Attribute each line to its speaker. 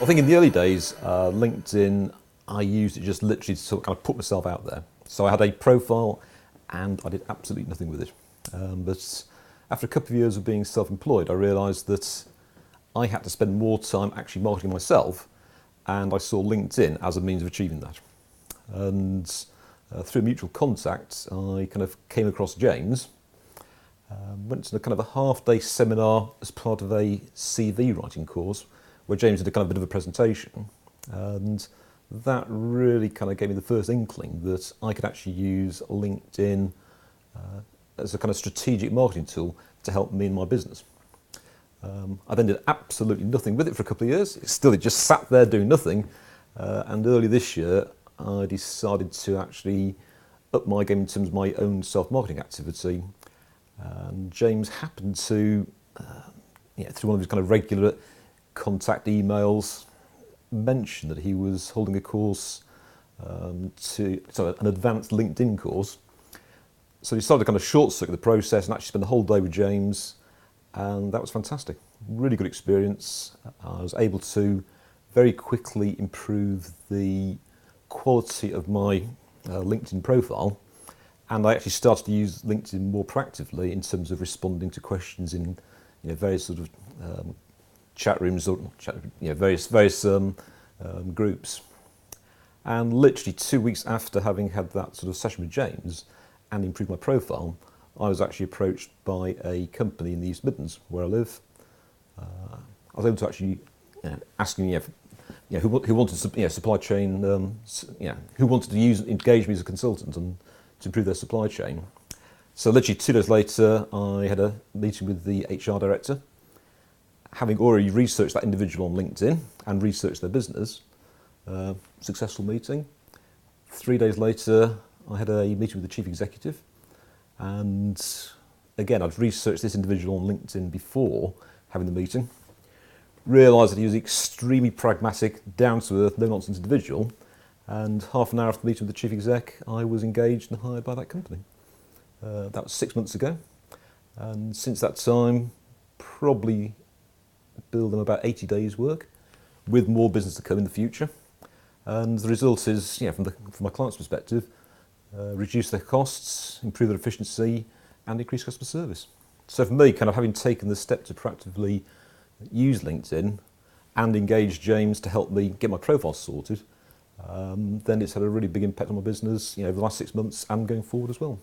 Speaker 1: I think in the early days, LinkedIn, I used it just literally to sort of kind of put myself out there. So I had a profile and I did absolutely nothing with it. But after a couple of years of being self-employed, I realised that I had to spend more time actually marketing myself, and I saw LinkedIn as a means of achieving that. And through mutual contact, I kind of came across James, went to a kind of a half-day seminar as part of a CV writing course, where James did a kind of bit of a presentation, and that really kind of gave me the first inkling that I could actually use LinkedIn as a kind of strategic marketing tool to help me in my business. I then did absolutely nothing with it for a couple of years. It just sat there doing nothing, and early this year I decided to actually up my game in terms of my own self-marketing activity. And James happened to, through one of his kind of regular contact emails, mention that he was holding a course, an advanced LinkedIn course. So he decided to kind of short-circuit the process and actually spend the whole day with James, and that was fantastic. Really good experience. I was able to very quickly improve the quality of my LinkedIn profile, and I actually started to use LinkedIn more proactively in terms of responding to questions in various sort of chat rooms or various groups. And literally 2 weeks after having had that sort of session with James and improved my profile, I was actually approached by a company in the East Midlands where I live. I was able to actually ask them, who wanted supply chain, who wanted to engage me as a consultant and to improve their supply chain. So literally 2 days later, I had a meeting with the HR director. Having already researched that individual on LinkedIn and researched their business, successful meeting. 3 days later, I had a meeting with the chief executive, and again, I'd researched this individual on LinkedIn before having the meeting. Realised that he was an extremely pragmatic, down-to-earth, no-nonsense individual, and half an hour after the meeting with the chief exec, I was engaged and hired by that company. That was 6 months ago, and since that time, probably billed them about 80 days' work, with more business to come in the future. And the result is, from my client's perspective, reduce their costs, improve their efficiency, and increase customer service. So for me, kind of having taken the step to proactively use LinkedIn and engage James to help me get my profile sorted, then it's had a really big impact on my business over the last 6 months and going forward as well.